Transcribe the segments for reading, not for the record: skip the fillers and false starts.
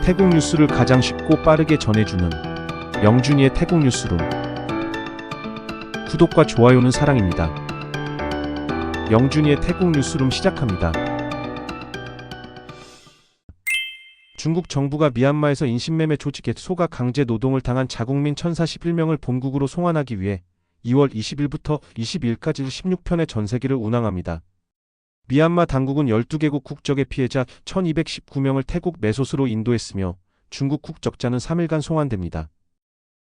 태국 뉴스를 가장 쉽고 빠르게 전해주는 영준이의 태국 뉴스룸. 구독과 좋아요는 사랑입니다. 영준이의 태국 뉴스룸 시작합니다. 중국 정부가 미얀마에서 인신매매 조직에 속아 강제 노동을 당한 자국민 1041명을 본국으로 송환하기 위해 2월 20일부터 22일까지 16편의 전세기를 운항합니다. 미얀마 당국은 12개국 국적의 피해자 1219명을 태국 메소스로 인도했으며 중국 국적자는 3일간 송환됩니다.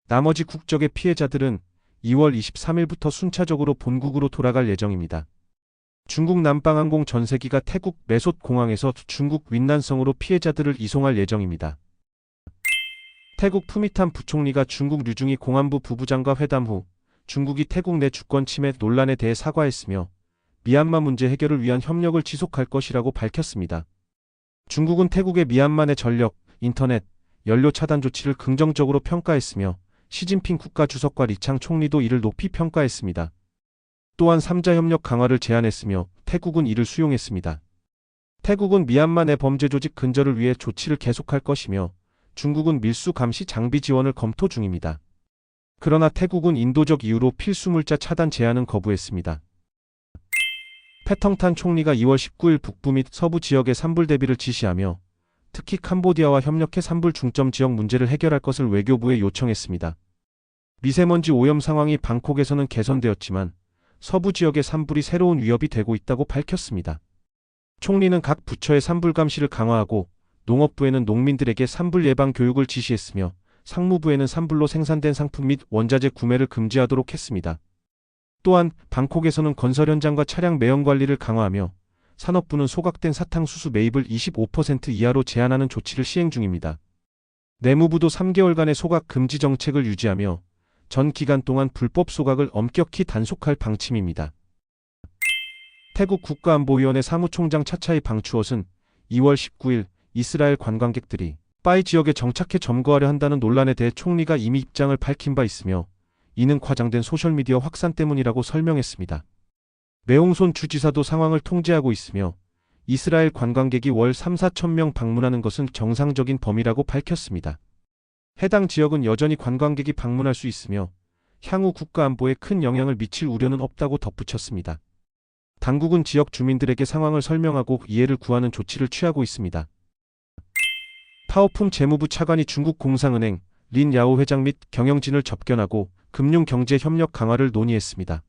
나머지 국적의 피해자들은 2월 23일부터 순차적으로 본국으로 돌아갈 예정입니다. 중국 남방항공 전세기가 태국 메솥 공항에서 중국 윈난성으로 피해자들을 이송할 예정입니다. 태국 푸미탄 부총리가 중국 류중이 공안부 부부장과 회담 후 중국이 태국 내 주권 침해 논란에 대해 사과했으며 미얀마 문제 해결을 위한 협력을 지속할 것이라고 밝혔습니다. 중국은 태국의 미얀마 내 전력, 인터넷, 연료 차단 조치를 긍정적으로 평가했으며 시진핑 국가주석과 리창 총리도 이를 높이 평가했습니다. 또한 3자 협력 강화를 제안했으며 태국은 이를 수용했습니다. 태국은 미얀마 내 범죄 조직 근절을 위해 조치를 계속할 것이며 중국은 밀수 감시 장비 지원을 검토 중입니다. 그러나 태국은 인도적 이유로 필수물자 차단 제안은 거부했습니다. 패텅탄 총리가 2월 19일 북부 및 서부 지역의 산불 대비를 지시하며 특히 캄보디아와 협력해 산불 중점 지역 문제를 해결할 것을 외교부에 요청했습니다. 미세먼지 오염 상황이 방콕에서는 개선되었지만 서부 지역의 산불이 새로운 위협이 되고 있다고 밝혔습니다. 총리는 각 부처의 산불 감시를 강화하고 농업부에는 농민들에게 산불 예방 교육을 지시했으며 상무부에는 산불로 생산된 상품 및 원자재 구매를 금지하도록 했습니다. 또한 방콕에서는 건설 현장과 차량 매연 관리를 강화하며 산업부는 소각된 사탕수수 매입을 25% 이하로 제한하는 조치를 시행 중입니다. 내무부도 3개월간의 소각 금지 정책을 유지하며 전 기간 동안 불법 소각을 엄격히 단속할 방침입니다. 태국 국가안보위원회 사무총장 차차이 방추엇은 2월 19일 이스라엘 관광객들이 빠이 지역에 정착해 점거하려 한다는 논란에 대해 총리가 이미 입장을 밝힌 바 있으며 이는 과장된 소셜미디어 확산 때문이라고 설명했습니다. 매홍손 주지사도 상황을 통제하고 있으며 이스라엘 관광객이 월 3-4천 명 방문하는 것은 정상적인 범위라고 밝혔습니다. 해당 지역은 여전히 관광객이 방문할 수 있으며 향후 국가안보에 큰 영향을 미칠 우려는 없다고 덧붙였습니다. 당국은 지역 주민들에게 상황을 설명하고 이해를 구하는 조치를 취하고 있습니다. 파오품 재무부 차관이 중국 공상은행 린 야오 회장 및 경영진을 접견하고 금융경제 협력 강화를 논의했습니다.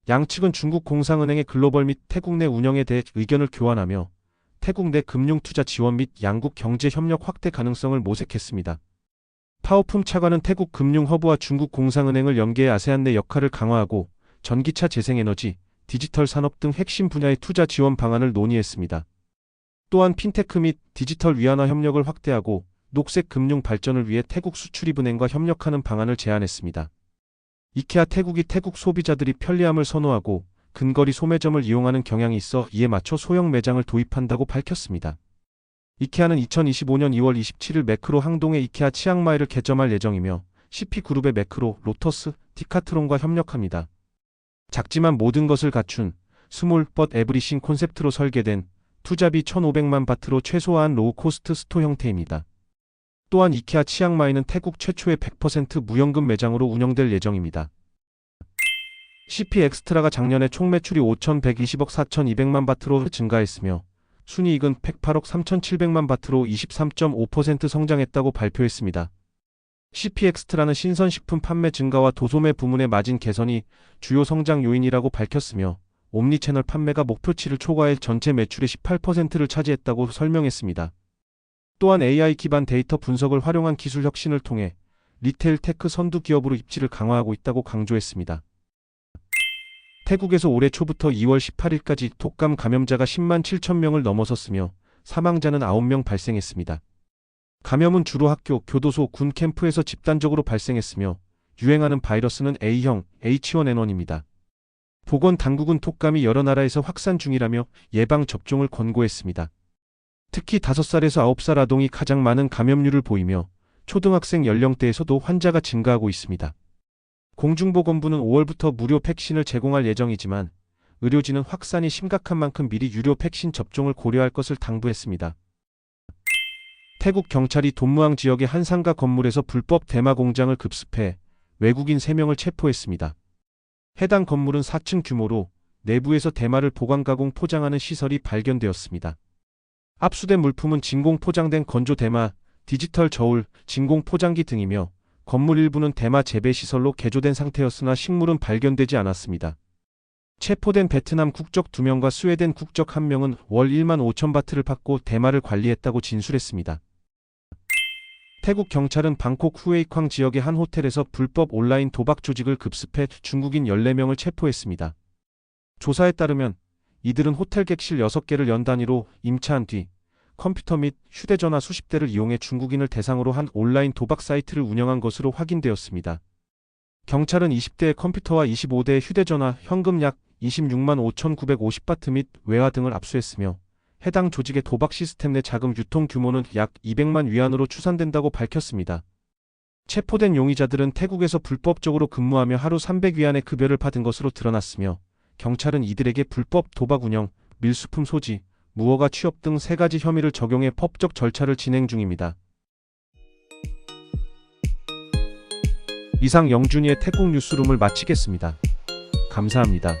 양측은 중국 공상은행의 글로벌 및 태국 내 운영에 대해 의견을 교환하며 태국 내 금융투자 지원 및 양국 경제 협력 확대 가능성을 모색했습니다. 파오품 차관은 태국 금융허브와 중국 공상은행을 연계해 아세안 내 역할을 강화하고 전기차 재생에너지, 디지털 산업 등 핵심 분야의 투자 지원 방안을 논의했습니다. 또한 핀테크 및 디지털 위안화 협력을 확대하고 녹색 금융 발전을 위해 태국 수출입은행과 협력하는 방안을 제안했습니다. 이케아 태국이 태국 소비자들이 편리함을 선호하고 근거리 소매점을 이용하는 경향이 있어 이에 맞춰 소형 매장을 도입한다고 밝혔습니다. 이케아는 2025년 2월 27일 매크로 항동의 이케아 치앙마이를 개점할 예정이며 CP그룹의 매크로, 로터스, 디카트론과 협력합니다. 작지만 모든 것을 갖춘 스몰 벗 에브리싱 콘셉트로 설계된 투자비 1,500만 바트로 최소화한 로우 코스트 스토어 형태입니다. 또한 이케아 치앙마이는 태국 최초의 100% 무연금 매장으로 운영될 예정입니다. CP 엑스트라가 작년에 총 매출이 5,120억 4,200만 바트로 증가했으며 순이익은 108억 3,700만 바트로 23.5% 성장했다고 발표했습니다. CP 엑스트라는 신선식품 판매 증가와 도소매 부문의 마진 개선이 주요 성장 요인이라고 밝혔으며 옴니채널 판매가 목표치를 초과해 전체 매출의 18%를 차지했다고 설명했습니다. 또한 AI 기반 데이터 분석을 활용한 기술 혁신을 통해 리테일 테크 선두 기업으로 입지를 강화하고 있다고 강조했습니다. 태국에서 올해 초부터 2월 18일까지 독감 감염자가 10만 7천 명을 넘어섰으며 사망자는 9명 발생했습니다. 감염은 주로 학교, 교도소, 군 캠프에서 집단적으로 발생했으며 유행하는 바이러스는 A형, H1N1입니다. 보건당국은 독감이 여러 나라에서 확산 중이라며 예방접종을 권고했습니다. 특히 5살에서 9살 아동이 가장 많은 감염률을 보이며 초등학생 연령대에서도 환자가 증가하고 있습니다. 공중보건부는 5월부터 무료 백신을 제공할 예정이지만 의료진은 확산이 심각한 만큼 미리 유료 백신 접종을 고려할 것을 당부했습니다. 태국 경찰이 돈무항 지역의 한 상가 건물에서 불법 대마 공장을 급습해 외국인 3명을 체포했습니다. 해당 건물은 4층 규모로 내부에서 대마를 보관 가공 포장하는 시설이 발견되었습니다. 압수된 물품은 진공 포장된 건조 대마, 디지털 저울, 진공 포장기 등이며 건물 일부는 대마 재배 시설로 개조된 상태였으나 식물은 발견되지 않았습니다. 체포된 베트남 국적 2명과 스웨덴 국적 1명은 월 1만 5천 바트를 받고 대마를 관리했다고 진술했습니다. 태국 경찰은 방콕 후에이쾅 지역의 한 호텔에서 불법 온라인 도박 조직을 급습해 중국인 14명을 체포했습니다. 조사에 따르면 이들은 호텔 객실 6개를 연 단위로 임차한 뒤 컴퓨터 및 휴대전화 수십 대를 이용해 중국인을 대상으로 한 온라인 도박 사이트를 운영한 것으로 확인되었습니다. 경찰은 20대의 컴퓨터와 25대의 휴대전화, 현금 약 26만 5,950바트 및 외화 등을 압수했으며 해당 조직의 도박 시스템 내 자금 유통 규모는 약 200만 위안으로 추산된다고 밝혔습니다. 체포된 용의자들은 태국에서 불법적으로 근무하며 하루 300위안의 급여를 받은 것으로 드러났으며 경찰은 이들에게 불법 도박 운영, 밀수품 소지, 무허가 취업 등 3가지 혐의를 적용해 법적 절차를 진행 중입니다. 이상 영준이의 태국 뉴스룸을 마치겠습니다. 감사합니다.